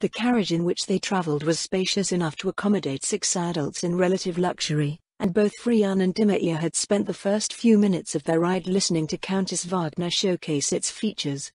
The carriage in which they traveled was spacious enough to accommodate 6 adults in relative luxury, and both Frian and Dimir had spent the first few minutes of their ride listening to Countess Wagner showcase its features.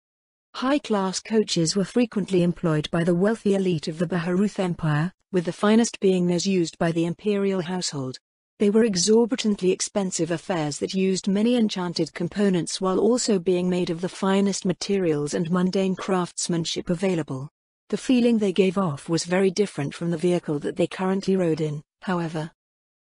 High-class coaches were frequently employed by the wealthy elite of the Baharuth Empire, with the finest being those used by the imperial household. They were exorbitantly expensive affairs that used many enchanted components while also being made of the finest materials and mundane craftsmanship available. The feeling they gave off was very different from the vehicle that they currently rode in, however.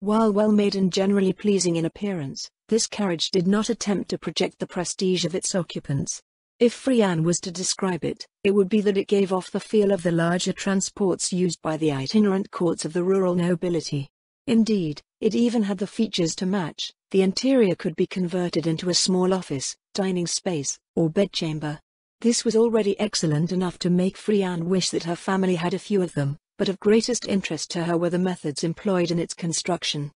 While well-made and generally pleasing in appearance, this carriage did not attempt to project the prestige of its occupants. If Frian was to describe it, it would be that it gave off the feel of the larger transports used by the itinerant courts of the rural nobility. Indeed, it even had the features to match. The interior could be converted into a small office, dining space, or bedchamber. This was already excellent enough to make Frian wish that her family had a few of them, but of greatest interest to her were the methods employed in its construction.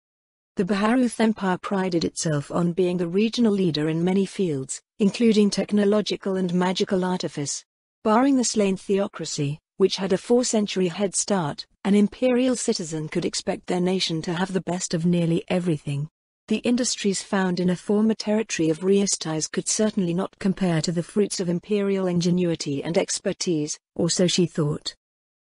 The Baharuth Empire prided itself on being the regional leader in many fields, including technological and magical artifice. Barring the slain theocracy, which had a 4-century head start, an imperial citizen could expect their nation to have the best of nearly everything. The industries found in a former territory of Riestais could certainly not compare to the fruits of imperial ingenuity and expertise, or so she thought.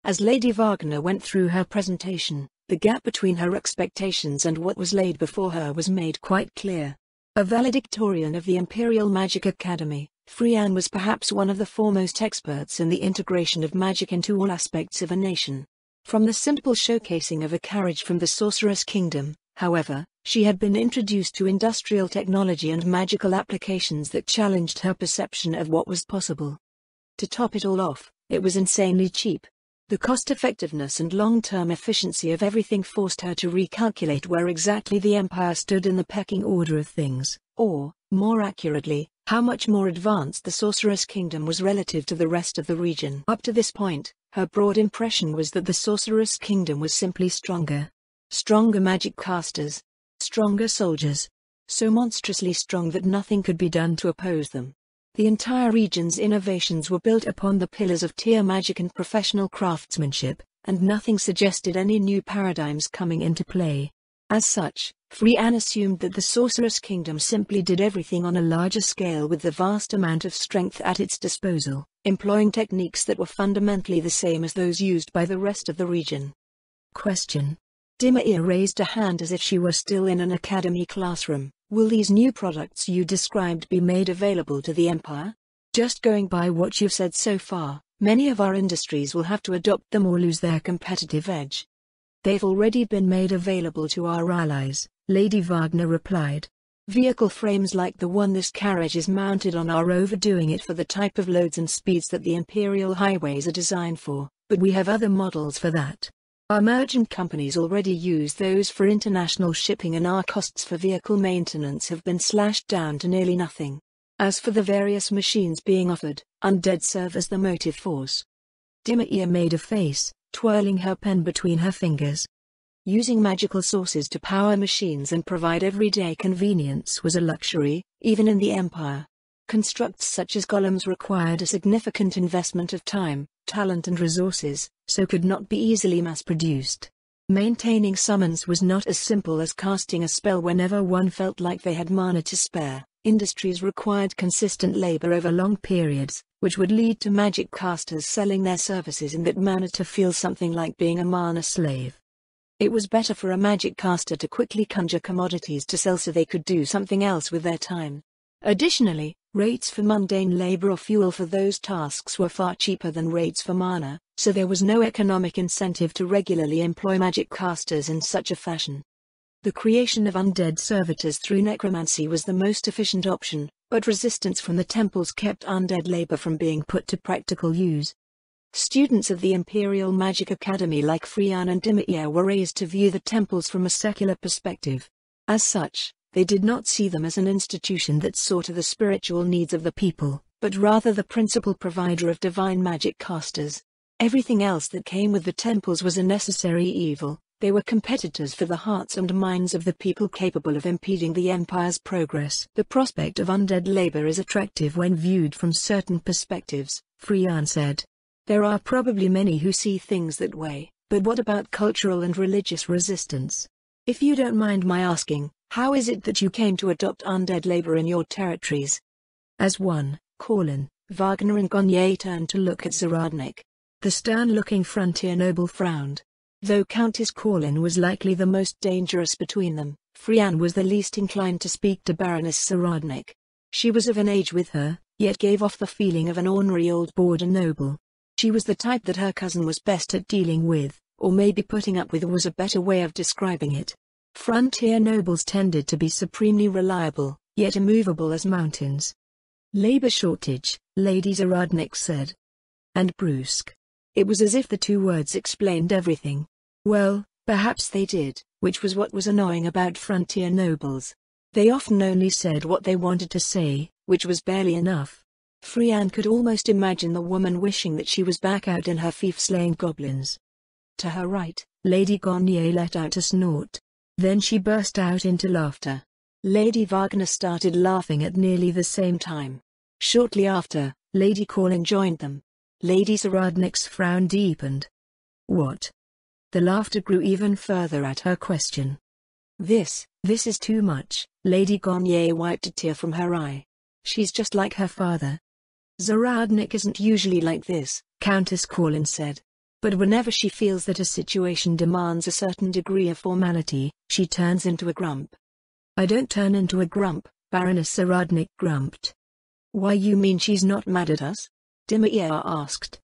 As Lady Wagner went through her presentation, the gap between her expectations and what was laid before her was made quite clear. A valedictorian of the Imperial Magic Academy, Frian was perhaps one of the foremost experts in the integration of magic into all aspects of a nation. From the simple showcasing of a carriage from the Sorceress Kingdom, however, she had been introduced to industrial technology and magical applications that challenged her perception of what was possible. To top it all off, it was insanely cheap. The cost-effectiveness and long-term efficiency of everything forced her to recalculate where exactly the Empire stood in the pecking order of things, or, more accurately, how much more advanced the Sorceress Kingdom was relative to the rest of the region. Up to this point, her broad impression was that the Sorceress Kingdom was simply stronger. Stronger magic casters. Stronger soldiers. So monstrously strong that nothing could be done to oppose them. The entire region's innovations were built upon the pillars of tier magic and professional craftsmanship, and nothing suggested any new paradigms coming into play. As such, Frian assumed that the Sorceress Kingdom simply did everything on a larger scale with the vast amount of strength at its disposal, employing techniques that were fundamentally the same as those used by the rest of the region. Question. Dimir raised a hand as if she were still in an academy classroom. Will these new products you described be made available to the Empire? Just going by what you've said so far, many of our industries will have to adopt them or lose their competitive edge. They've already been made available to our allies, Lady Wagner replied. Vehicle frames like the one this carriage is mounted on are overdoing it for the type of loads and speeds that the imperial highways are designed for, but we have other models for that. Our merchant companies already use those for international shipping and our costs for vehicle maintenance have been slashed down to nearly nothing. As for the various machines being offered, undead serve as the motive force. Dimir made a face, twirling her pen between her fingers. Using magical sources to power machines and provide everyday convenience was a luxury, even in the Empire. Constructs such as golems required a significant investment of time, talent and resources, so could not be easily mass-produced. Maintaining summons was not as simple as casting a spell whenever one felt like they had mana to spare. Industries required consistent labor over long periods, which would lead to magic casters selling their services in that manner to feel something like being a mana slave. It was better for a magic caster to quickly conjure commodities to sell so they could do something else with their time. Additionally, rates for mundane labor or fuel for those tasks were far cheaper than rates for mana, so there was no economic incentive to regularly employ magic casters in such a fashion. The creation of undead servitors through necromancy was the most efficient option, but resistance from the temples kept undead labor from being put to practical use. Students of the Imperial Magic Academy like Frian and Dimir were raised to view the temples from a secular perspective. As such, they did not see them as an institution that saw to the spiritual needs of the people, but rather the principal provider of divine magic casters. Everything else that came with the temples was a necessary evil. They were competitors for the hearts and minds of the people capable of impeding the Empire's progress. The prospect of undead labor is attractive when viewed from certain perspectives, Frian said. There are probably many who see things that way, but what about cultural and religious resistance? If you don't mind my asking, how is it that you came to adopt undead labor in your territories? As one, Corlin, Wagner and Gonye turned to look at Zaradnik. The stern-looking frontier noble frowned. Though Countess Corlin was likely the most dangerous between them, Frianne was the least inclined to speak to Baroness Zaradnik. She was of an age with her, yet gave off the feeling of an ornery old border noble. She was the type that her cousin was best at dealing with, or maybe putting up with was a better way of describing it. Frontier nobles tended to be supremely reliable, yet immovable as mountains. Labor shortage, Lady Zaradnik said. And brusque. It was as if the two words explained everything. Well, perhaps they did, which was what was annoying about frontier nobles. They often only said what they wanted to say, which was barely enough. Frianne could almost imagine the woman wishing that she was back out in her fief slaying goblins. To her right, Lady Gonye let out a snort. Then she burst out into laughter. Lady Wagner started laughing at nearly the same time. Shortly after, Lady Corlin joined them. Lady Zaradnik's frown deepened. What? The laughter grew even further at her question. This is too much. Lady Gonye wiped a tear from her eye. She's just like her father. Zaradnik isn't usually like this, Countess Corlin said. But whenever she feels that a situation demands a certain degree of formality, she turns into a grump. I don't turn into a grump, Baroness Zaradnik grumped. Why, you mean she's not mad at us? Dimitir asked.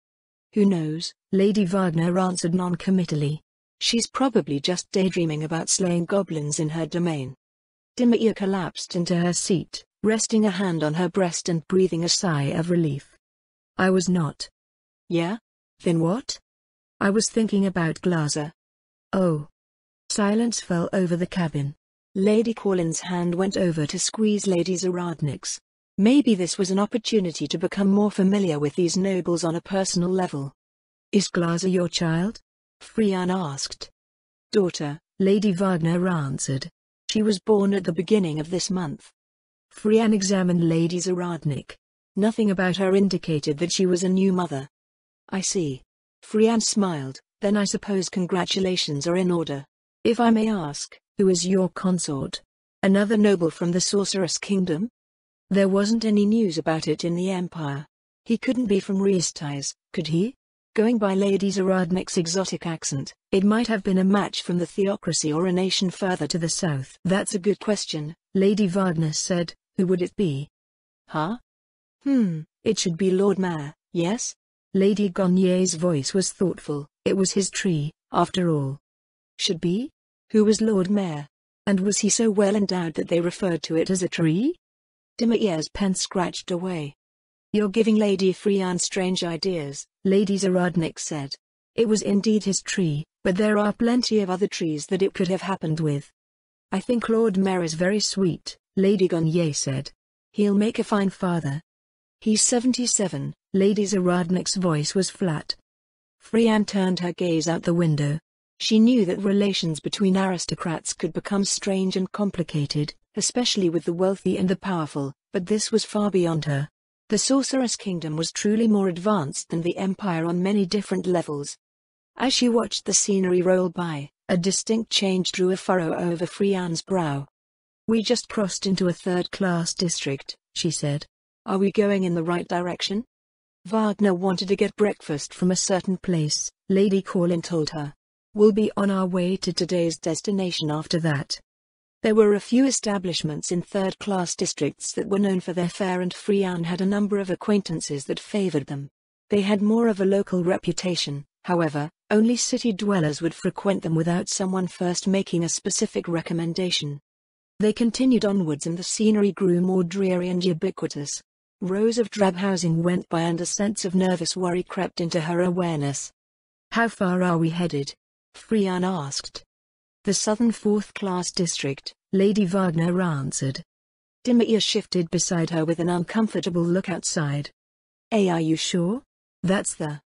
Who knows, Lady Wagner answered non-committally. She's probably just daydreaming about slaying goblins in her domain. Dimitir collapsed into her seat, resting a hand on her breast and breathing a sigh of relief. I was not. Yeah? Then what? I was thinking about Glaser. Oh. Silence fell over the cabin. Lady Corlin's hand went over to squeeze Lady Zaradnik's. Maybe this was an opportunity to become more familiar with these nobles on a personal level. Is Glaser your child? Frianne asked. Daughter, Lady Wagner answered. She was born at the beginning of this month. Frianne examined Lady Zaradnik. Nothing about her indicated that she was a new mother. I see. Frianne smiled, then I suppose congratulations are in order. If I may ask, who is your consort? Another noble from the Sorceress Kingdom? There wasn't any news about it in the Empire. He couldn't be from Riestais, could he? Going by Lady Zaradnik's exotic accent, it might have been a match from the theocracy or a nation further to the south. That's a good question, Lady Wagner said. Who would it be? Huh? It should be Lord Mayor, yes? Lady Gonye's voice was thoughtful. It was his tree, after all. Should be? Who was Lord Mayor? And was he so well endowed that they referred to it as a tree? Dimitir's pen scratched away. You're giving Lady Frianne strange ideas, Lady Zaradnik said. It was indeed his tree, but there are plenty of other trees that it could have happened with. I think Lord Mayor is very sweet, Lady Gonye said. He'll make a fine father. He's 77, Lady Zaradnik's voice was flat. Frianne turned her gaze out the window. She knew that relations between aristocrats could become strange and complicated, especially with the wealthy and the powerful, but this was far beyond her. The Sorceress Kingdom was truly more advanced than the Empire on many different levels. As she watched the scenery roll by, a distinct change drew a furrow over Frianne's brow. We just crossed into a third-class district, she said. Are we going in the right direction? Wagner wanted to get breakfast from a certain place, Lady Corlin told her. We'll be on our way to today's destination after that. There were a few establishments in third-class districts that were known for their fare, and Frianne had a number of acquaintances that favored them. They had more of a local reputation, however, only city dwellers would frequent them without someone first making a specific recommendation. They continued onwards and the scenery grew more dreary and ubiquitous. Rows of drab housing went by and a sense of nervous worry crept into her awareness. How far are we headed? Frianne asked. The southern fourth-class district, Lady Wagner answered. Dimitir shifted beside her with an uncomfortable look outside. Are you sure? That's the...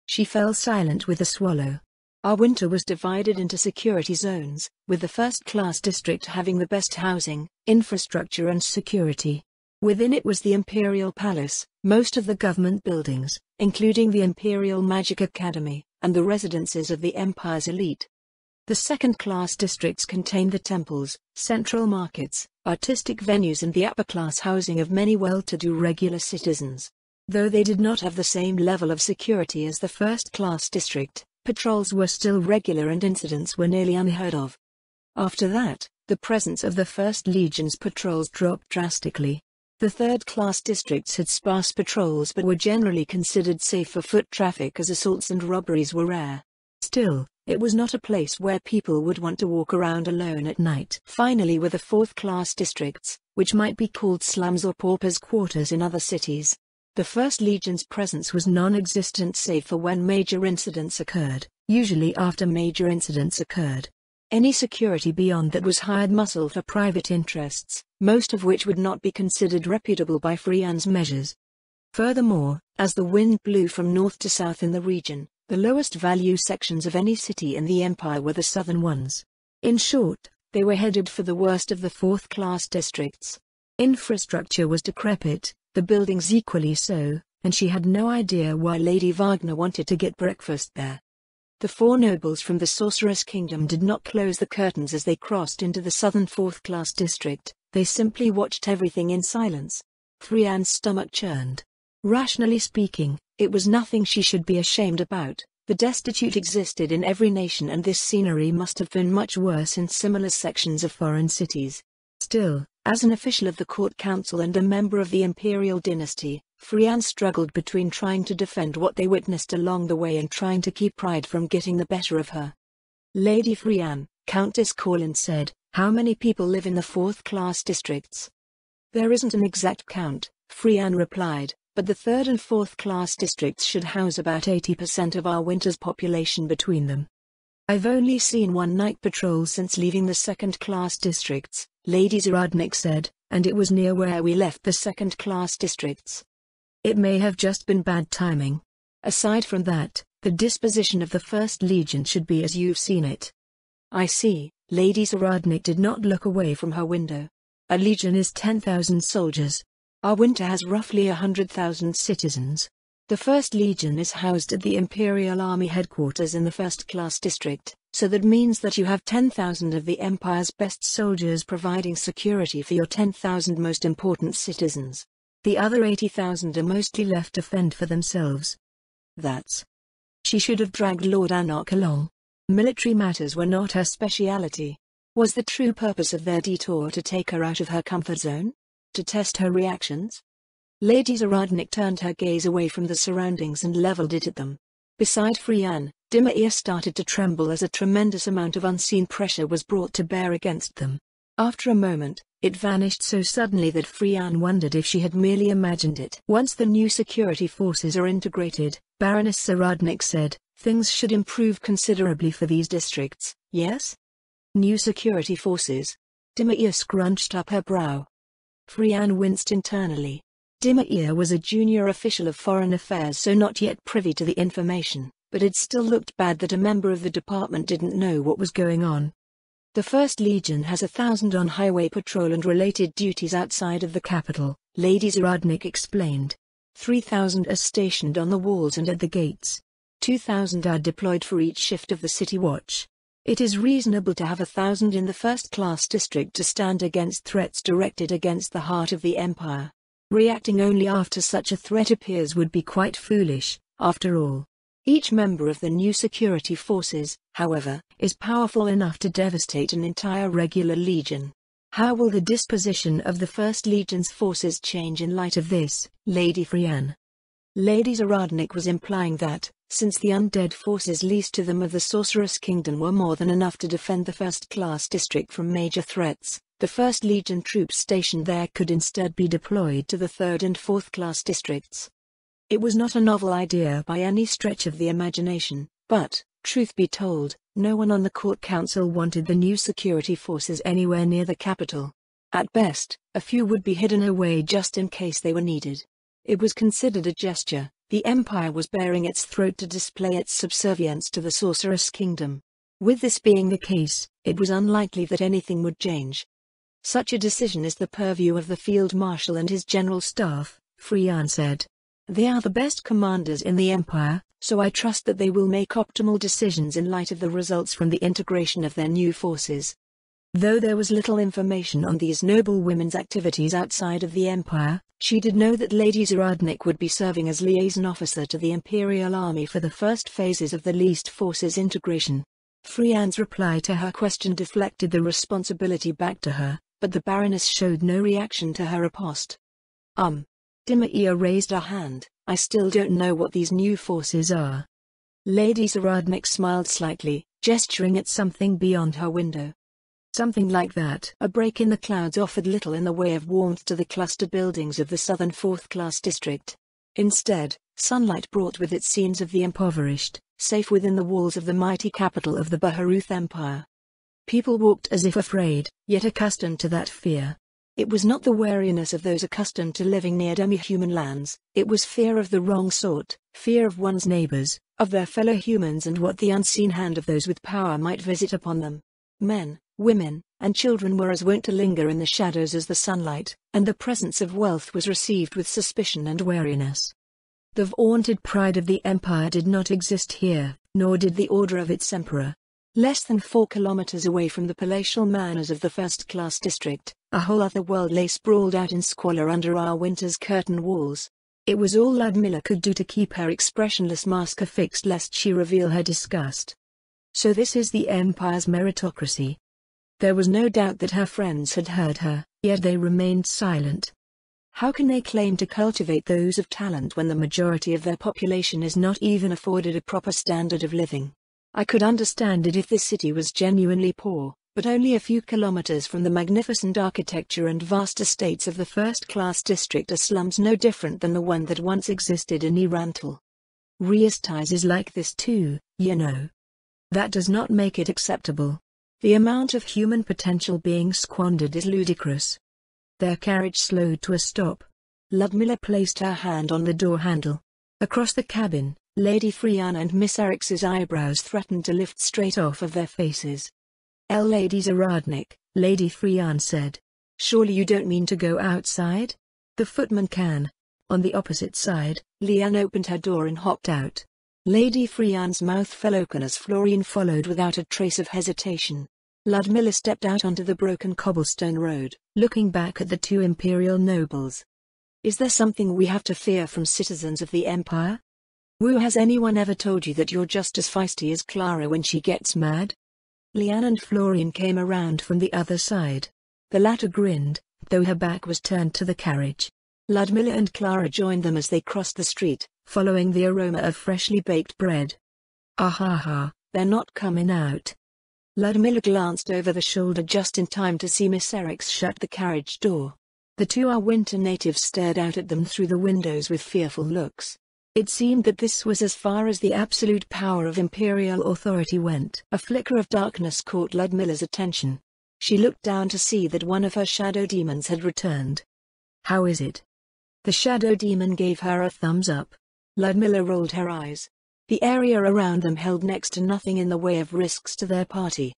She fell silent with a swallow. Our winter was divided into security zones, with the first-class district having the best housing, infrastructure and security. Within it was the Imperial Palace, most of the government buildings, including the Imperial Magic Academy, and the residences of the Empire's elite. The second-class districts contained the temples, central markets, artistic venues and the upper-class housing of many well-to-do regular citizens. Though they did not have the same level of security as the first-class district, patrols were still regular and incidents were nearly unheard of. After that, the presence of the First Legion's patrols dropped drastically. The third-class districts had sparse patrols but were generally considered safe for foot traffic as assaults and robberies were rare. Still, it was not a place where people would want to walk around alone at night. Finally, were the fourth-class districts, which might be called slums or paupers' quarters in other cities. The First Legion's presence was non-existent save for when major incidents occurred, usually after major incidents occurred. Any security beyond that was hired muscle for private interests, most of which would not be considered reputable by Frian's measures. Furthermore, as the wind blew from north to south in the region, the lowest value sections of any city in the Empire were the southern ones. In short, they were headed for the worst of the fourth-class districts. Infrastructure was decrepit, the buildings equally so, and she had no idea why Lady Wagner wanted to get breakfast there. The four nobles from the Sorceress Kingdom did not close the curtains as they crossed into the southern fourth-class district, they simply watched everything in silence. Frian's stomach churned. Rationally speaking, it was nothing she should be ashamed about. The destitute existed in every nation and this scenery must have been much worse in similar sections of foreign cities. Still, as an official of the court council and a member of the imperial dynasty, Frian struggled between trying to defend what they witnessed along the way and trying to keep pride from getting the better of her. Lady Frian, Countess Corlin said, "How many people live in the fourth-class districts?" "There isn't an exact count," Frian replied, "but the third and fourth-class districts should house about 80% of our winter's population between them." "I've only seen one night patrol since leaving the second-class districts," Lady Zaradnik said, "and it was near where we left the second-class districts. It may have just been bad timing. Aside from that, the disposition of the First Legion should be as you've seen it." "I see." Lady Zaradnik did not look away from her window. "A legion is 10,000 soldiers. Our winter has roughly 100,000 citizens. The First Legion is housed at the Imperial Army headquarters in the first-class district, so that means that you have 10,000 of the Empire's best soldiers providing security for your 10,000 most important citizens. The other 80,000 are mostly left to fend for themselves." "That's..." She should have dragged Lord Anarch along. Military matters were not her speciality. Was the true purpose of their detour to take her out of her comfort zone? To test her reactions? Lady Zaradnik turned her gaze away from the surroundings and leveled it at them. Beside Frian, Dimir started to tremble as a tremendous amount of unseen pressure was brought to bear against them. After a moment, it vanished so suddenly that Frian wondered if she had merely imagined it. "Once the new security forces are integrated," Baroness Zaradnik said, "things should improve considerably for these districts, yes?" "New security forces?" Dimir scrunched up her brow. Frian winced internally. Dimir was a junior official of foreign affairs, so not yet privy to the information, but it still looked bad that a member of the department didn't know what was going on. "The First Legion has 1,000 on highway patrol and related duties outside of the capital," Lady Zaradnik explained. 3,000 are stationed on the walls and at the gates. 2,000 are deployed for each shift of the city watch. It is reasonable to have 1,000 in the first-class district to stand against threats directed against the heart of the Empire. Reacting only after such a threat appears would be quite foolish, after all. Each member of the new security forces, however, is powerful enough to devastate an entire regular legion. How will the disposition of the First Legion's forces change in light of this, Lady Frian? Lady Zaradnik was implying that, since the undead forces leased to them of the Sorceress Kingdom were more than enough to defend the first-class district from major threats, the First Legion troops stationed there could instead be deployed to the third and fourth-class districts. It was not a novel idea by any stretch of the imagination, but, truth be told, no one on the court council wanted the new security forces anywhere near the capital. At best, a few would be hidden away just in case they were needed. It was considered a gesture. The Empire was baring its throat to display its subservience to the Sorceress Kingdom. With this being the case, it was unlikely that anything would change. Such a decision is the purview of the Field Marshal and his General Staff, Frian said. They are the best commanders in the Empire, so I trust that they will make optimal decisions in light of the results from the integration of their new forces. Though there was little information on these noble women's activities outside of the Empire, she did know that Lady Zaradnik would be serving as liaison officer to the Imperial Army for the first phases of the leased forces integration. Frian's reply to her question deflected the responsibility back to her, but the Baroness showed no reaction to her riposte. Dimia raised a hand. I still don't know what these new forces are. Lady Zaradnik smiled slightly, gesturing at something beyond her window. Something like that. A break in the clouds offered little in the way of warmth to the cluster buildings of the southern fourth-class district. Instead, sunlight brought with it scenes of the impoverished, safe within the walls of the mighty capital of the Baharuth Empire. People walked as if afraid, yet accustomed to that fear. It was not the wariness of those accustomed to living near demi-human lands, it was fear of the wrong sort, fear of one's neighbors, of their fellow humans and what the unseen hand of those with power might visit upon them. Men, women, and children were as wont to linger in the shadows as the sunlight, and the presence of wealth was received with suspicion and wariness. The vaunted pride of the Empire did not exist here, nor did the order of its emperor. Less than 4 kilometers away from the palatial manors of the first-class district, a whole other world lay sprawled out in squalor under our winter's curtain walls. It was all Ludmilla could do to keep her expressionless mask affixed lest she reveal her disgust. So this is the Empire's meritocracy. There was no doubt that her friends had heard her, yet they remained silent. How can they claim to cultivate those of talent when the majority of their population is not even afforded a proper standard of living? I could understand it if this city was genuinely poor, but only a few kilometers from the magnificent architecture and vast estates of the first-class district are slums no different than the one that once existed in Irantal. Riestais is like this too, you know. That does not make it acceptable. The amount of human potential being squandered is ludicrous. Their carriage slowed to a stop. Ludmilla placed her hand on the door handle. Across the cabin, Lady Friana and Miss Erix's eyebrows threatened to lift straight off of their faces. Lady Zaradnik, Lady Frian said. Surely you don't mean to go outside? The footman can. On the opposite side, Leanne opened her door and hopped out. Lady Frian's mouth fell open as Florine followed without a trace of hesitation. Ludmilla stepped out onto the broken cobblestone road, looking back at the 2 imperial nobles. Is there something we have to fear from citizens of the Empire? Has anyone ever told you that you're just as feisty as Clara when she gets mad? Leanne and Florine came around from the other side. The latter grinned, though her back was turned to the carriage. Ludmilla and Clara joined them as they crossed the street, following the aroma of freshly baked bread. They're not coming out. Ludmilla glanced over the shoulder just in time to see Miss Erix shut the carriage door. The 2 winter natives stared out at them through the windows with fearful looks. It seemed that this was as far as the absolute power of imperial authority went. A flicker of darkness caught Ludmilla's attention. She looked down to see that one of her shadow demons had returned. How is it? The shadow demon gave her a thumbs up. Ludmilla rolled her eyes. The area around them held next to nothing in the way of risks to their party.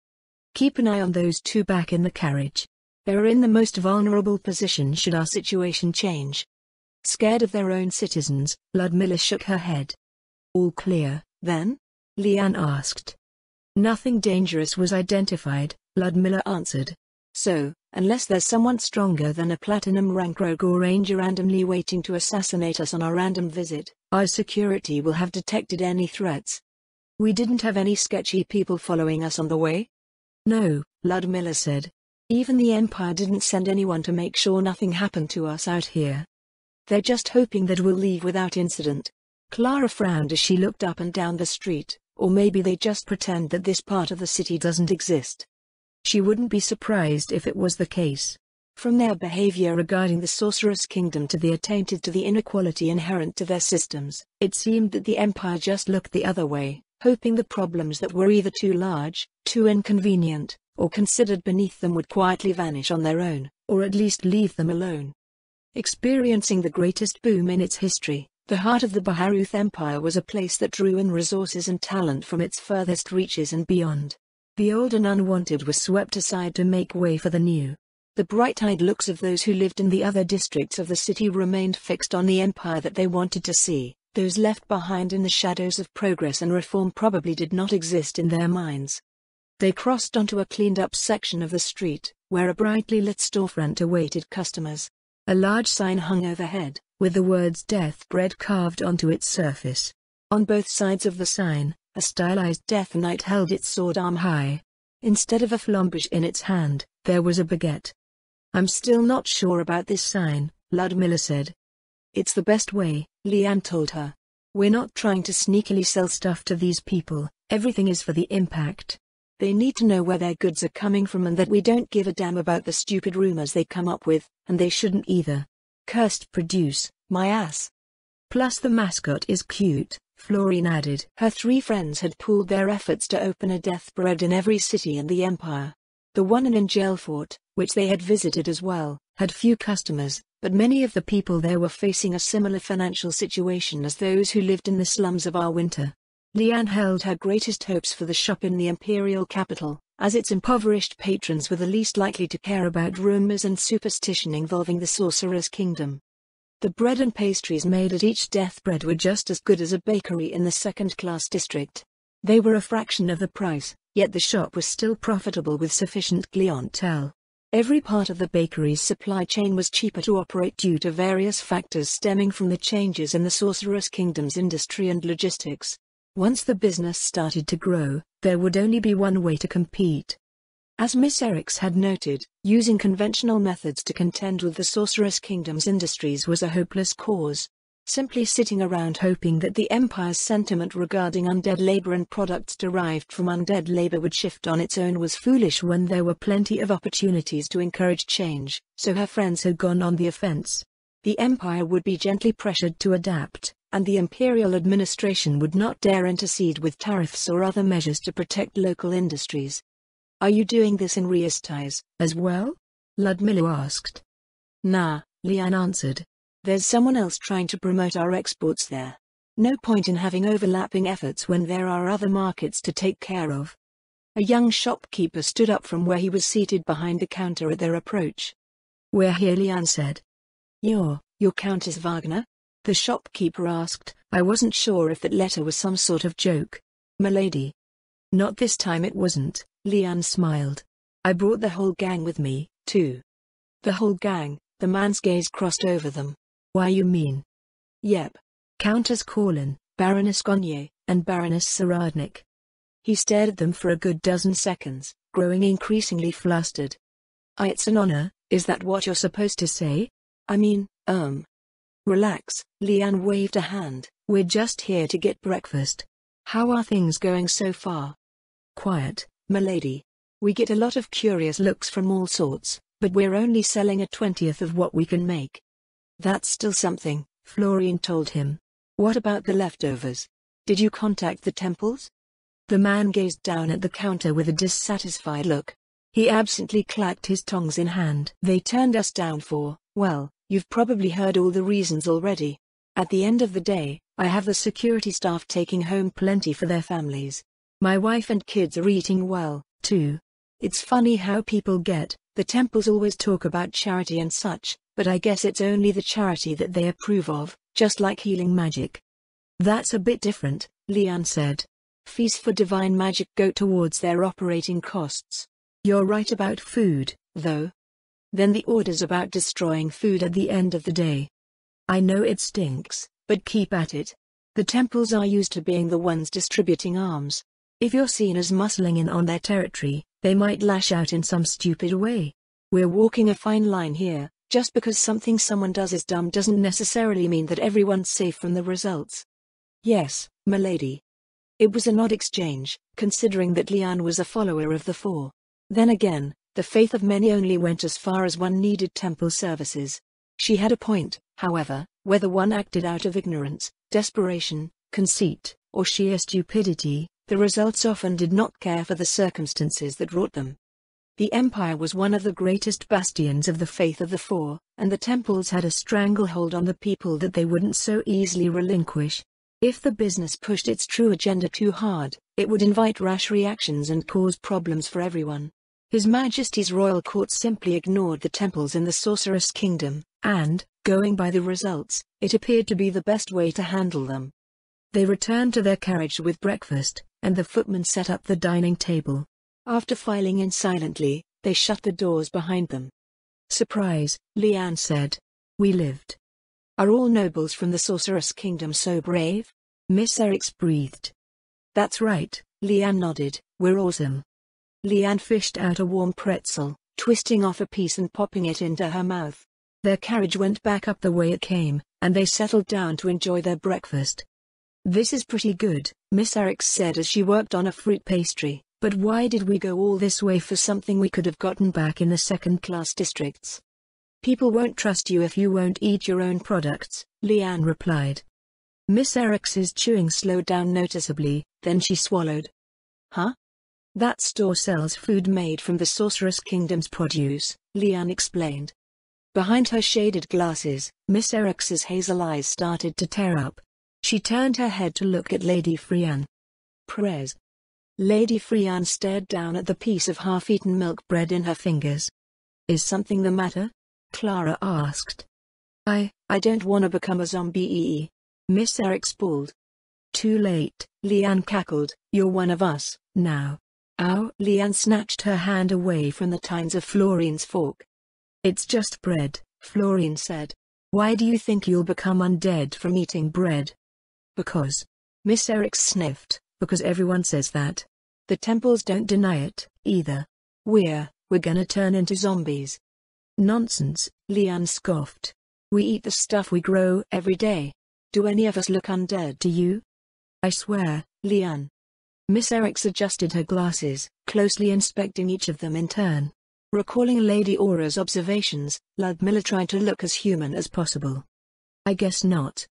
Keep an eye on those 2 back in the carriage. They are in the most vulnerable position should our situation change. Scared of their own citizens, Ludmilla shook her head. All clear, then? Leanne asked. Nothing dangerous was identified, Ludmilla answered. So, unless there's someone stronger than a platinum rank rogue or ranger randomly waiting to assassinate us on our random visit, our security will have detected any threats. We didn't have any sketchy people following us on the way? No, Ludmilla said. Even the Empire didn't send anyone to make sure nothing happened to us out here. They're just hoping that we'll leave without incident. Clara frowned as she looked up and down the street, or maybe they just pretend that this part of the city doesn't exist. She wouldn't be surprised if it was the case. From their behavior regarding the Sorceress Kingdom to the attainted to the inequality inherent to their systems, it seemed that the Empire just looked the other way, hoping the problems that were either too large, too inconvenient, or considered beneath them would quietly vanish on their own, or at least leave them alone. Experiencing the greatest boom in its history, the heart of the Baharuth Empire was a place that drew in resources and talent from its furthest reaches and beyond. The old and unwanted was swept aside to make way for the new. The bright-eyed looks of those who lived in the other districts of the city remained fixed on the empire that they wanted to see. Those left behind in the shadows of progress and reform probably did not exist in their minds. They crossed onto a cleaned-up section of the street, where a brightly lit storefront awaited customers. A large sign hung overhead, with the words "Death Bread" carved onto its surface. On both sides of the sign, a stylized Death Knight held its sword arm high. Instead of a flambeau in its hand, there was a baguette. "I'm still not sure about this sign," Ludmilla said. "It's the best way," Leanne told her. "We're not trying to sneakily sell stuff to these people, everything is for the impact. They need to know where their goods are coming from and that we don't give a damn about the stupid rumors they come up with, and they shouldn't either. Cursed produce, my ass. Plus the mascot is cute," Florine added. Her three friends had pooled their efforts to open a Death Bread in every city in the Empire. The one in Angelfort, which they had visited as well, had few customers, but many of the people there were facing a similar financial situation as those who lived in the slums of Arwinter. Leanne held her greatest hopes for the shop in the imperial capital, as its impoverished patrons were the least likely to care about rumors and superstition involving the Sorcerer's Kingdom. The bread and pastries made at each Death Bread were just as good as a bakery in the second-class district. They were a fraction of the price, yet the shop was still profitable with sufficient clientele. Every part of the bakery's supply chain was cheaper to operate due to various factors stemming from the changes in the Sorcerer's Kingdom's industry and logistics. Once the business started to grow, there would only be one way to compete. As Miss Eriks had noted, using conventional methods to contend with the Sorcerer's Kingdom's industries was a hopeless cause. Simply sitting around hoping that the Empire's sentiment regarding undead labor and products derived from undead labor would shift on its own was foolish when there were plenty of opportunities to encourage change, so her friends had gone on the offense. The Empire would be gently pressured to adapt, and the Imperial administration would not dare intercede with tariffs or other measures to protect local industries. "Are you doing this in Riestais as well?" Ludmilla asked. "Nah," Leanne answered. "There's someone else trying to promote our exports there. No point in having overlapping efforts when there are other markets to take care of." A young shopkeeper stood up from where he was seated behind the counter at their approach. "We're here," Leanne said. You're Countess Wagner?" the shopkeeper asked. "I wasn't sure if that letter was some sort of joke." "Milady." "Not this time it wasn't," Leanne smiled. "I brought the whole gang with me, too." "The whole gang?" The man's gaze crossed over them. "Why you mean?" "Yep. Countess Corlin, Baroness Gonye, and Baroness Saradnik." He stared at them for a good dozen seconds, growing increasingly flustered. "It's an honor, is that what you're supposed to say? I mean, Relax," Leanne waved a hand. "We're just here to get breakfast. How are things going so far?" "Quiet, milady. We get a lot of curious looks from all sorts, but we're only selling a 20th of what we can make." "That's still something," Florine told him. "What about the leftovers? Did you contact the temples?" The man gazed down at the counter with a dissatisfied look. He absently clacked his tongs in hand. "They turned us down for, well, you've probably heard all the reasons already. At the end of the day, I have the security staff taking home plenty for their families. My wife and kids are eating well, too. It's funny how people get, the temples always talk about charity and such, but I guess it's only the charity that they approve of, just like healing magic." "That's a bit different," Leanne said. "Fees for divine magic go towards their operating costs. You're right about food, though. Then the order's about destroying food at the end of the day. I know it stinks, but keep at it. The temples are used to being the ones distributing alms. If you're seen as muscling in on their territory, they might lash out in some stupid way. We're walking a fine line here. Just because something someone does is dumb doesn't necessarily mean that everyone's safe from the results." "Yes, milady." It was an odd exchange, considering that Leanne was a follower of the Four. Then again, the faith of many only went as far as one needed temple services. She had a point, however, whether one acted out of ignorance, desperation, conceit, or sheer stupidity, the results often did not care for the circumstances that wrought them. The Empire was one of the greatest bastions of the faith of the Four, and the temples had a stranglehold on the people that they wouldn't so easily relinquish. If the business pushed its true agenda too hard, it would invite rash reactions and cause problems for everyone. His Majesty's royal court simply ignored the temples in the Sorceress Kingdom, and, going by the results, it appeared to be the best way to handle them. They returned to their carriage with breakfast, and the footman set up the dining table. After filing in silently, they shut the doors behind them. "Surprise," Leanne said. "We lived." "Are all nobles from the Sorceress Kingdom so brave?" Miss Eriks breathed. "That's right," Leanne nodded. "We're awesome." Leanne fished out a warm pretzel, twisting off a piece and popping it into her mouth. Their carriage went back up the way it came, and they settled down to enjoy their breakfast. "This is pretty good," Miss Eriks said as she worked on a fruit pastry, "but why did we go all this way for something we could have gotten back in the second-class districts?" "People won't trust you if you won't eat your own products," Leanne replied. Miss Eriks's chewing slowed down noticeably, then she swallowed. "Huh? That store sells food made from the Sorceress Kingdom's produce," Leanne explained. Behind her shaded glasses, Miss Eriks's hazel eyes started to tear up. She turned her head to look at Lady Frianne. "Prez." Lady Frianne stared down at the piece of half-eaten milk bread in her fingers. "Is something the matter?" Clara asked. I don't want to become a zombie," Miss Eriks bawled. "Too late," Leanne cackled. "You're one of us, now." "Ow!" Leanne snatched her hand away from the tines of Florine's fork. "It's just bread," Florine said. "Why do you think you'll become undead from eating bread?" "Because." Miss Eriks sniffed. "Because everyone says that. The temples don't deny it, either. We're gonna turn into zombies." "Nonsense," Leanne scoffed. "We eat the stuff we grow every day. Do any of us look undead to you?" "I swear, Leanne." Miss Eriks adjusted her glasses, closely inspecting each of them in turn. Recalling Lady Aura's observations, Ludmilla tried to look as human as possible. "I guess not."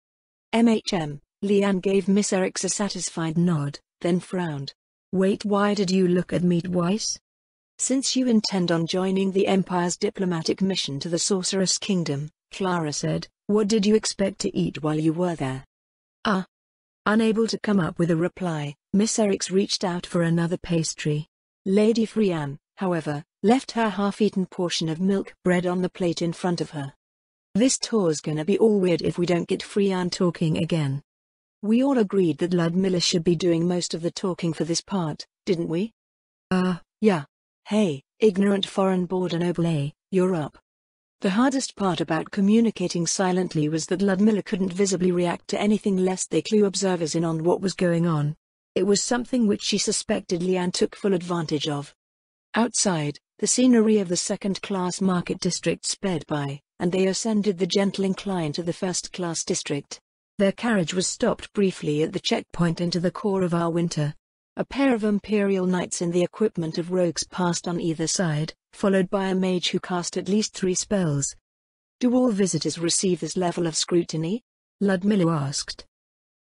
Leanne gave Miss Eriks a satisfied nod, then frowned. "Wait, why did you look at me twice?" "Since you intend on joining the Empire's diplomatic mission to the Sorceress Kingdom," Clara said, "what did you expect to eat while you were there?" Unable to come up with a reply, Miss Eriks reached out for another pastry. Lady Frianne, however, left her half-eaten portion of milk bread on the plate in front of her. "This tour's gonna be all weird if we don't get Frianne talking again." "We all agreed that Ludmilla should be doing most of the talking for this part, didn't we?" Yeah. Hey, ignorant foreign border noble, you're up." The hardest part about communicating silently was that Ludmilla couldn't visibly react to anything lest they clue observers in on what was going on. It was something which she suspected Leanne took full advantage of. Outside, the scenery of the second-class market district sped by, and they ascended the gentle incline to the first-class district. Their carriage was stopped briefly at the checkpoint into the core of Winter. A pair of Imperial Knights in the equipment of rogues passed on either side, followed by a mage who cast at least 3 spells. "Do all visitors receive this level of scrutiny?" Ludmilla asked.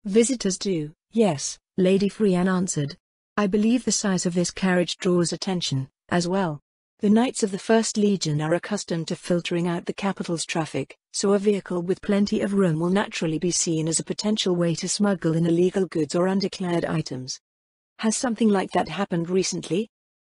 "Visitors do, yes," Lady Frianne answered. "I believe the size of this carriage draws attention, as well. The Knights of the First Legion are accustomed to filtering out the capital's traffic, so a vehicle with plenty of room will naturally be seen as a potential way to smuggle in illegal goods or undeclared items." "Has something like that happened recently?"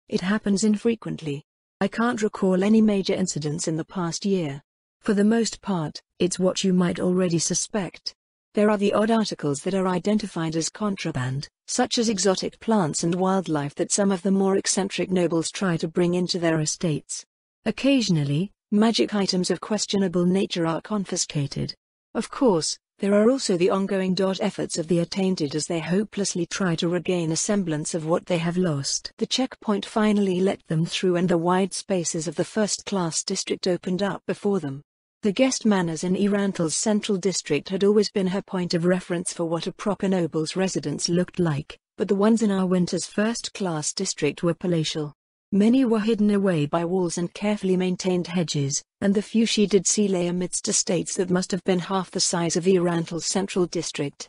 "It happens infrequently. I can't recall any major incidents in the past year. For the most part, it's what you might already suspect. There are the odd articles that are identified as contraband, such as exotic plants and wildlife that some of the more eccentric nobles try to bring into their estates. Occasionally, magic items of questionable nature are confiscated. Of course, there are also the ongoing efforts of the attainted as they hopelessly try to regain a semblance of what they have lost." The checkpoint finally let them through and the wide spaces of the first-class district opened up before them. The guest manors in Irantal's central district had always been her point of reference for what a proper noble's residence looked like, but the ones in Winter's first-class district were palatial. Many were hidden away by walls and carefully maintained hedges, and the few she did see lay amidst estates that must have been half the size of Irantal's central district.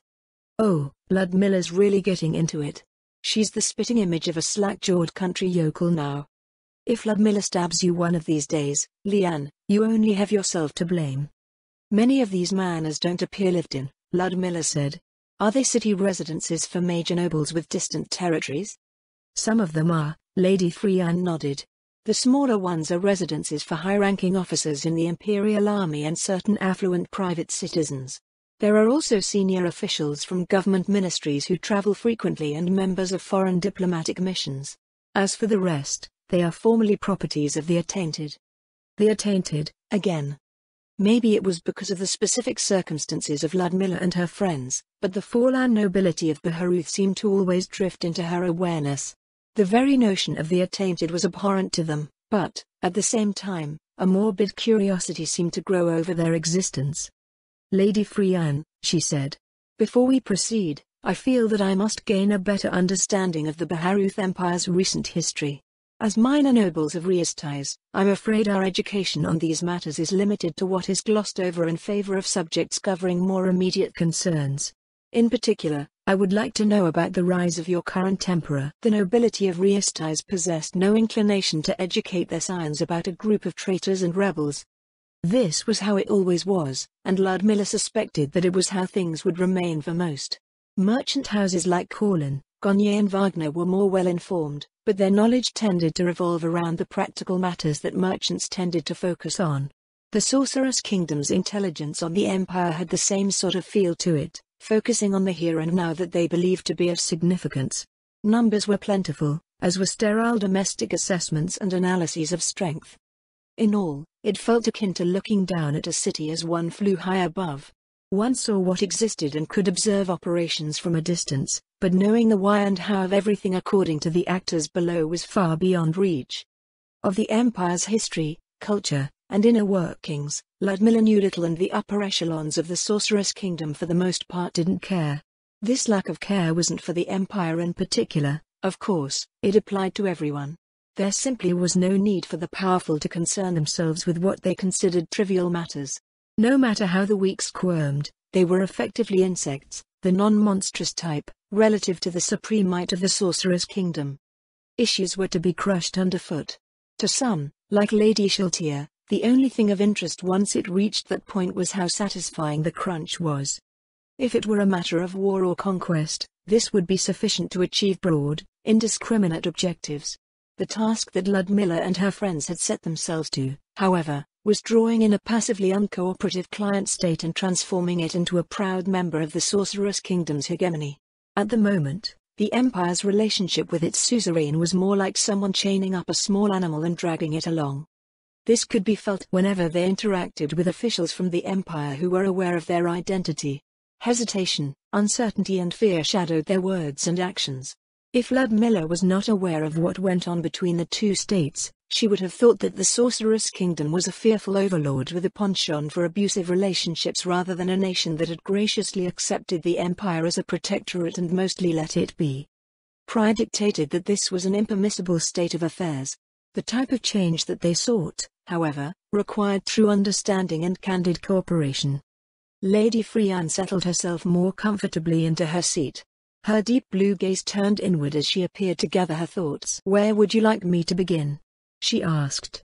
"Oh, Ludmilla's really getting into it. She's the spitting image of a slack-jawed country yokel now. If Ludmilla stabs you one of these days, Leanne, you only have yourself to blame." "Many of these manors don't appear lived in," Ludmilla said. "Are they city residences for major nobles with distant territories?" "Some of them are," Lady Frianne nodded. The smaller ones are residences for high-ranking officers in the Imperial Army and certain affluent private citizens. There are also senior officials from government ministries who travel frequently and members of foreign diplomatic missions. As for the rest, they are formally properties of the attainted. The attainted, again. Maybe it was because of the specific circumstances of Ludmilla and her friends, but the fallen nobility of Baharuth seemed to always drift into her awareness. The very notion of the attainted was abhorrent to them, but, at the same time, a morbid curiosity seemed to grow over their existence. "Lady Freyan," she said, "before we proceed, I feel that I must gain a better understanding of the Baharuth Empire's recent history. As minor nobles of Riestais, I'm afraid our education on these matters is limited to what is glossed over in favor of subjects covering more immediate concerns. In particular, I would like to know about the rise of your current emperor." The nobility of Riestais possessed no inclination to educate their scions about a group of traitors and rebels. This was how it always was, and Ludmilla suspected that it was how things would remain for most. Merchant houses like Corlin, Gonye and Wagner were more well-informed, but their knowledge tended to revolve around the practical matters that merchants tended to focus on. The Sorceress Kingdom's intelligence on the Empire had the same sort of feel to it, focusing on the here and now that they believed to be of significance. Numbers were plentiful, as were sterile domestic assessments and analyses of strength. In all, it felt akin to looking down at a city as one flew high above. One saw what existed and could observe operations from a distance, but knowing the why and how of everything according to the actors below was far beyond reach. Of the Empire's history, culture, and inner workings, Ludmilla knew little, and the upper echelons of the Sorceress Kingdom for the most part didn't care. This lack of care wasn't for the Empire in particular, of course, it applied to everyone. There simply was no need for the powerful to concern themselves with what they considered trivial matters. No matter how the weak squirmed, they were effectively insects, the non-monstrous type, relative to the supreme might of the Sorcerer's Kingdom. Issues were to be crushed underfoot. To some, like Lady Shiltier, the only thing of interest once it reached that point was how satisfying the crunch was. If it were a matter of war or conquest, this would be sufficient to achieve broad, indiscriminate objectives. The task that Ludmilla and her friends had set themselves to, however, was drawing in a passively uncooperative client state and transforming it into a proud member of the Sorceress Kingdom's hegemony. At the moment, the Empire's relationship with its suzerain was more like someone chaining up a small animal and dragging it along. This could be felt whenever they interacted with officials from the Empire who were aware of their identity. Hesitation, uncertainty and fear shadowed their words and actions. If Ludmilla was not aware of what went on between the two states, she would have thought that the Sorceress Kingdom was a fearful overlord with a penchant for abusive relationships rather than a nation that had graciously accepted the Empire as a protectorate and mostly let it be. Pride dictated that this was an impermissible state of affairs. The type of change that they sought, however, required true understanding and candid cooperation. Lady Freyan settled herself more comfortably into her seat. Her deep blue gaze turned inward as she appeared to gather her thoughts. "Where would you like me to begin?" she asked.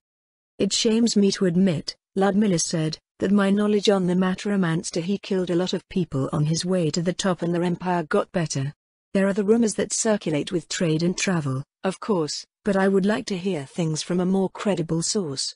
"It shames me to admit," Ludmilla said, "that my knowledge on the matter amounts to he killed a lot of people on his way to the top and the Empire got better. There are the rumors that circulate with trade and travel, of course, but I would like to hear things from a more credible source."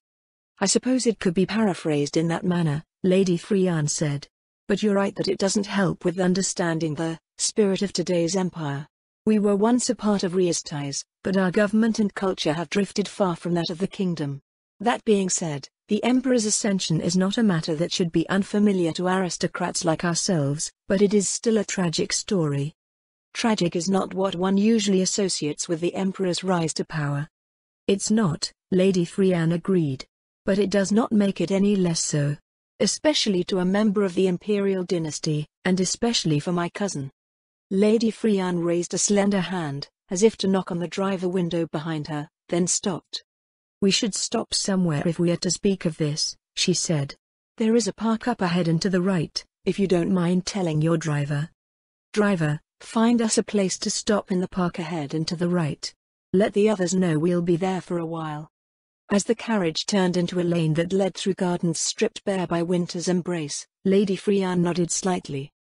"I suppose it could be paraphrased in that manner," Lady Freyan said. "But you're right that it doesn't help with understanding the spirit of today's empire. We were once a part of Riestais, but our government and culture have drifted far from that of the kingdom. That being said, the emperor's ascension is not a matter that should be unfamiliar to aristocrats like ourselves, but it is still a tragic story." "Tragic is not what one usually associates with the emperor's rise to power." "It's not," Lady Freyan agreed. "But it does not make it any less so. Especially to a member of the imperial dynasty, and especially for my cousin." Lady Freyan raised a slender hand, as if to knock on the driver window behind her, then stopped. "We should stop somewhere if we are to speak of this," she said. "There is a park up ahead and to the right, if you don't mind telling your driver. Driver, find us a place to stop in the park ahead and to the right. Let the others know we'll be there for a while." As the carriage turned into a lane that led through gardens stripped bare by winter's embrace, Lady Freyan nodded slightly.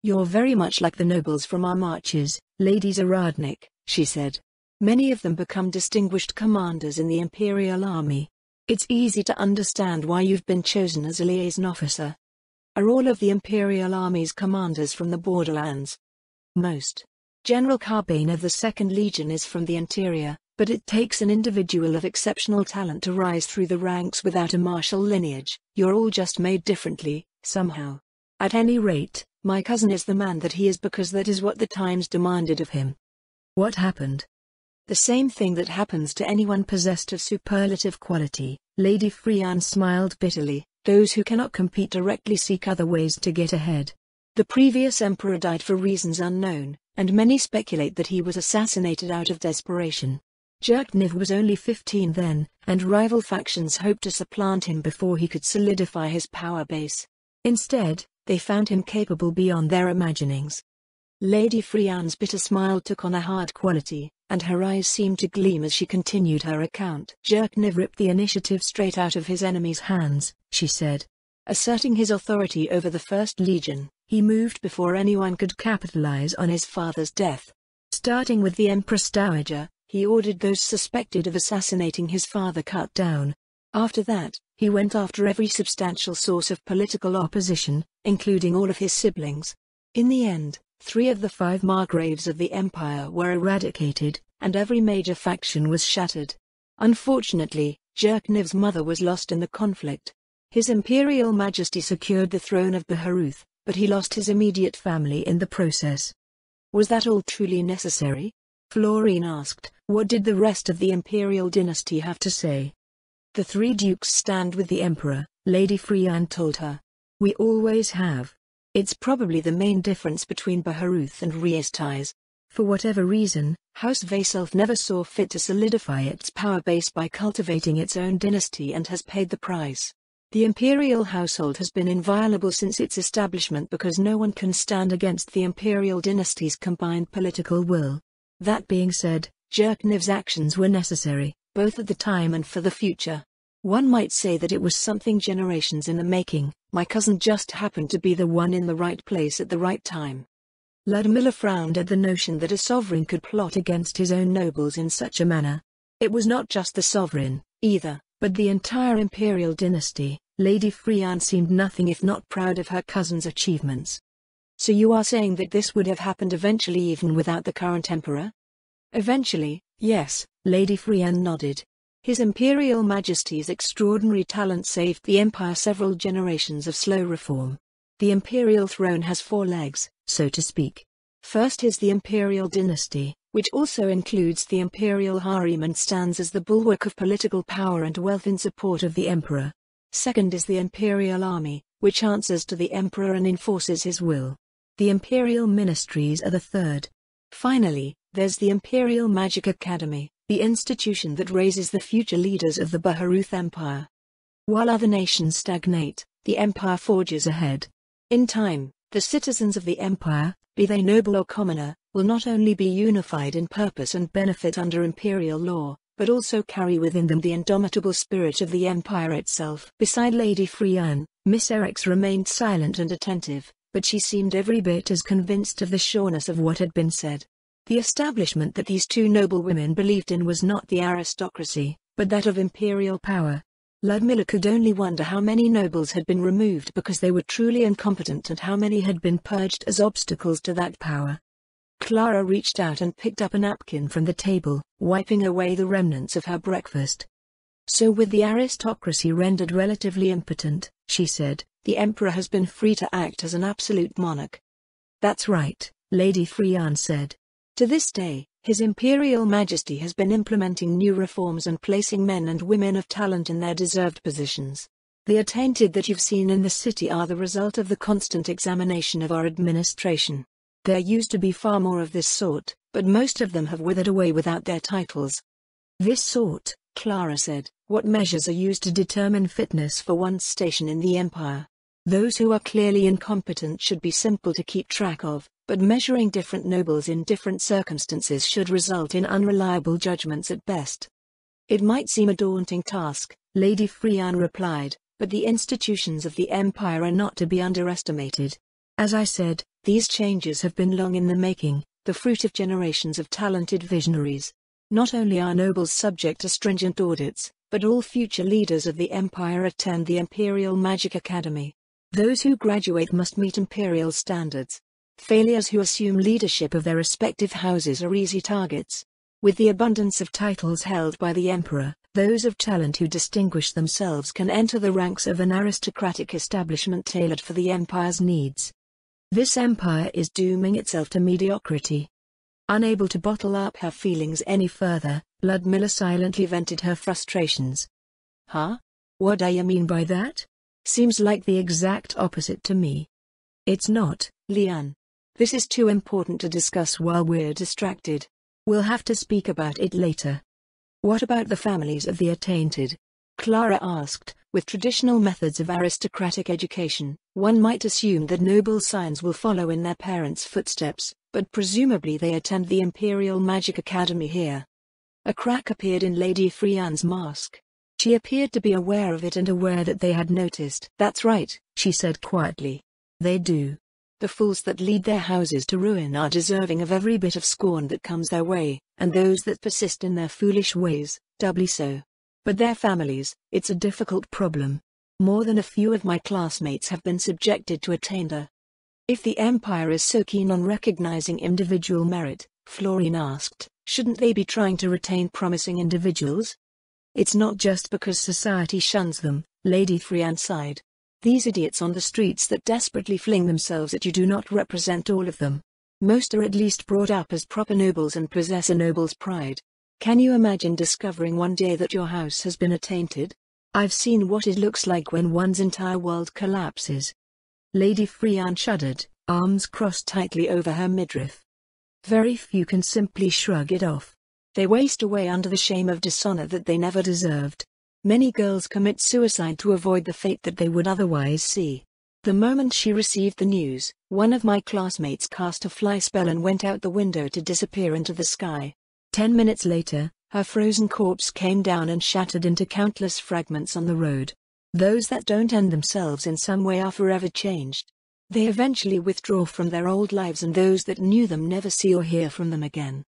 "You're very much like the nobles from our marches, Lady Zaradnik," she said. Many of them become distinguished commanders in the Imperial Army. It's easy to understand why you've been chosen as a liaison officer. Are all of the Imperial Army's commanders from the borderlands? Most. General Carbane of the 2nd Legion is from the interior, but it takes an individual of exceptional talent to rise through the ranks without a martial lineage. You're all just made differently, somehow. At any rate, my cousin is the man that he is because that is what the times demanded of him. What happened? The same thing that happens to anyone possessed of superlative quality. Lady Freyan smiled bitterly. Those who cannot compete directly seek other ways to get ahead. The previous emperor died for reasons unknown, and many speculate that he was assassinated out of desperation. Jerkniv was only 15 then, and rival factions hoped to supplant him before he could solidify his power base. Instead, they found him capable beyond their imaginings. Lady Freyan's bitter smile took on a hard quality, and her eyes seemed to gleam as she continued her account. Jerkniv ripped the initiative straight out of his enemy's hands, she said. Asserting his authority over the 1st Legion, he moved before anyone could capitalize on his father's death. Starting with the Empress Dowager, he ordered those suspected of assassinating his father cut down. After that, he went after every substantial source of political opposition, including all of his siblings. In the end, 3 of the 5 Margraves of the Empire were eradicated, and every major faction was shattered. Unfortunately, Jerkniv's mother was lost in the conflict. His Imperial Majesty secured the throne of Baharuth, but he lost his immediate family in the process. Was that all truly necessary? Florine asked. What did the rest of the Imperial dynasty have to say? The 3 dukes stand with the Emperor, Lady Freyan told her. We always have. It's probably the main difference between Baharuth and Riestais. For whatever reason, House Vaiself never saw fit to solidify its power base by cultivating its own dynasty and has paid the price. The imperial household has been inviolable since its establishment because no one can stand against the imperial dynasty's combined political will. That being said, Jerkniv's actions were necessary, both at the time and for the future. One might say that it was something generations in the making. My cousin just happened to be the one in the right place at the right time. Ludmilla frowned at the notion that a sovereign could plot against his own nobles in such a manner. It was not just the sovereign, either, but the entire imperial dynasty. Lady Freyan seemed nothing if not proud of her cousin's achievements. So you are saying that this would have happened eventually even without the current emperor? Eventually, yes, Lady Freyan nodded. His Imperial Majesty's extraordinary talent saved the Empire several generations of slow reform. The imperial throne has 4 legs, so to speak. First is the Imperial Dynasty, which also includes the Imperial Harem and stands as the bulwark of political power and wealth in support of the Emperor. Second is the Imperial Army, which answers to the Emperor and enforces his will. The Imperial Ministries are the third. Finally, there's the Imperial Magic Academy, the institution that raises the future leaders of the Baharuth Empire. While other nations stagnate, the Empire forges ahead. In time, the citizens of the Empire, be they noble or commoner, will not only be unified in purpose and benefit under imperial law, but also carry within them the indomitable spirit of the Empire itself. Beside Lady Freyan, Miss Eryx remained silent and attentive, but she seemed every bit as convinced of the sureness of what had been said. The establishment that these 2 noble women believed in was not the aristocracy, but that of imperial power. Ludmilla could only wonder how many nobles had been removed because they were truly incompetent and how many had been purged as obstacles to that power. Clara reached out and picked up a napkin from the table, wiping away the remnants of her breakfast. So with the aristocracy rendered relatively impotent, she said, the Emperor has been free to act as an absolute monarch. That's right, Lady Freyan said. To this day, His Imperial Majesty has been implementing new reforms and placing men and women of talent in their deserved positions. The attainted that you've seen in the city are the result of the constant examination of our administration. There used to be far more of this sort, but most of them have withered away without their titles. This sort, Clara said, what measures are used to determine fitness for one's station in the Empire? Those who are clearly incompetent should be simple to keep track of, but measuring different nobles in different circumstances should result in unreliable judgments at best. It might seem a daunting task, Lady Freyan replied, but the institutions of the Empire are not to be underestimated. As I said, these changes have been long in the making, the fruit of generations of talented visionaries. Not only are nobles subject to stringent audits, but all future leaders of the empire attend the Imperial Magic Academy. Those who graduate must meet imperial standards. Failures who assume leadership of their respective houses are easy targets. With the abundance of titles held by the emperor, those of talent who distinguish themselves can enter the ranks of an aristocratic establishment tailored for the empire's needs. This empire is dooming itself to mediocrity. Unable to bottle up her feelings any further, Ludmilla silently vented her frustrations. Huh? What do you mean by that? Seems like the exact opposite to me. It's not, Leanne. This is too important to discuss while we're distracted. We'll have to speak about it later. What about the families of the attainted? Clara asked. With traditional methods of aristocratic education, one might assume that noble scions will follow in their parents' footsteps, but presumably they attend the Imperial Magic Academy here. A crack appeared in Lady Freyan's mask. She appeared to be aware of it and aware that they had noticed. That's right, she said quietly. They do. The fools that lead their houses to ruin are deserving of every bit of scorn that comes their way, and those that persist in their foolish ways, doubly so. But their families, it's a difficult problem. More than a few of my classmates have been subjected to attainder. If the Empire is so keen on recognizing individual merit, Florine asked, shouldn't they be trying to retain promising individuals? It's not just because society shuns them, Lady Freyan sighed. These idiots on the streets that desperately fling themselves at you do not represent all of them. Most are at least brought up as proper nobles and possess a noble's pride. Can you imagine discovering one day that your house has been attainted? I've seen what it looks like when one's entire world collapses. Lady Freyan shuddered, arms crossed tightly over her midriff. Very few can simply shrug it off. They waste away under the shame of dishonor that they never deserved. Many girls commit suicide to avoid the fate that they would otherwise see. The moment she received the news, one of my classmates cast a fly spell and went out the window to disappear into the sky. 10 minutes later, her frozen corpse came down and shattered into countless fragments on the road. Those that don't end themselves in some way are forever changed. They eventually withdraw from their old lives, and those that knew them never see or hear from them again.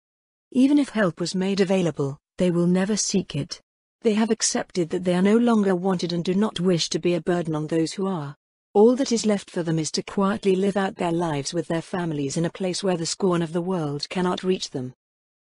Even if help was made available, they will never seek it. They have accepted that they are no longer wanted and do not wish to be a burden on those who are. All that is left for them is to quietly live out their lives with their families in a place where the scorn of the world cannot reach them.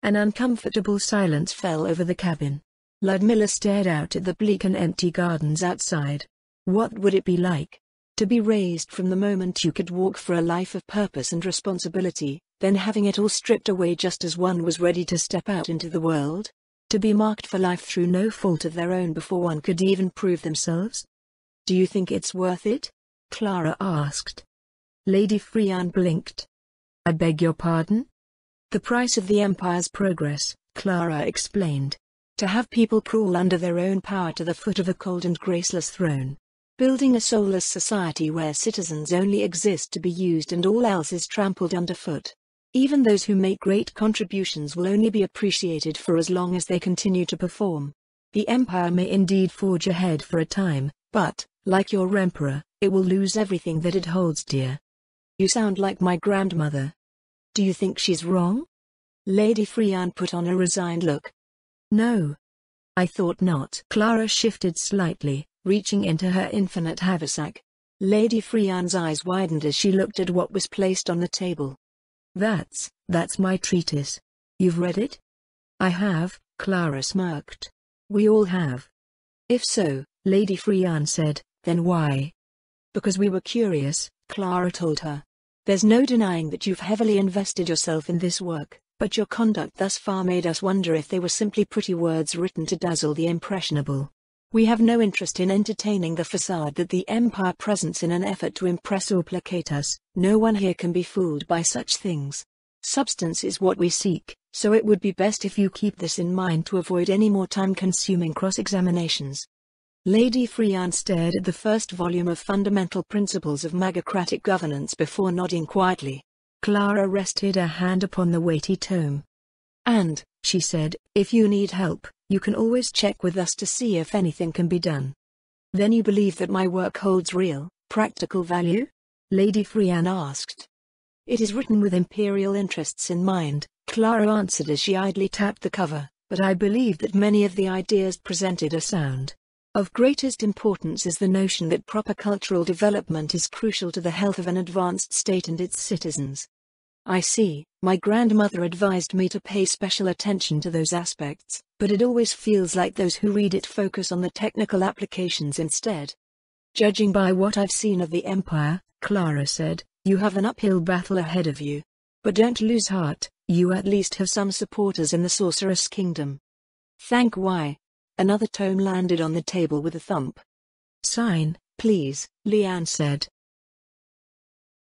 An uncomfortable silence fell over the cabin. Ludmilla stared out at the bleak and empty gardens outside. What would it be like? To be raised from the moment you could walk for a life of purpose and responsibility, then having it all stripped away just as one was ready to step out into the world? To be marked for life through no fault of their own before one could even prove themselves? Do you think it's worth it? Clara asked. Lady Freyan blinked. I beg your pardon? The price of the Empire's progress, Clara explained. To have people crawl under their own power to the foot of a cold and graceless throne. Building a soulless society where citizens only exist to be used and all else is trampled underfoot. Even those who make great contributions will only be appreciated for as long as they continue to perform. The Empire may indeed forge ahead for a time, but, like your emperor, it will lose everything that it holds dear. You sound like my grandmother. Do you think she's wrong? Lady Freyan put on a resigned look. No. I thought not. Clara shifted slightly, reaching into her infinite haversack. Lady Freyan's eyes widened as she looked at what was placed on the table. That's my treatise. You've read it? I have, Clara smirked. We all have. If so, Lady Freyan said, then why? Because we were curious, Clara told her. There's no denying that you've heavily invested yourself in this work, but your conduct thus far made us wonder if they were simply pretty words written to dazzle the impressionable. We have no interest in entertaining the facade that the Empire presents in an effort to impress or placate us. No one here can be fooled by such things. Substance is what we seek, so it would be best if you keep this in mind to avoid any more time-consuming cross-examinations. Lady Freyan stared at the first volume of Fundamental Principles of Magocratic Governance before nodding quietly. Clara rested her hand upon the weighty tome. And, she said, if you need help, you can always check with us to see if anything can be done. Then you believe that my work holds real, practical value? Lady Freyan asked. It is written with imperial interests in mind, Clara answered as she idly tapped the cover. but I believe that many of the ideas presented are sound. Of greatest importance is the notion that proper cultural development is crucial to the health of an advanced state and its citizens. I see, my grandmother advised me to pay special attention to those aspects, but it always feels like those who read it focus on the technical applications instead. Judging by what I've seen of the Empire, Clara said, you have an uphill battle ahead of you. But don't lose heart, you at least have some supporters in the Sorceress Kingdom. Thank why. Another tome landed on the table with a thump. Sign, please, Leanne said.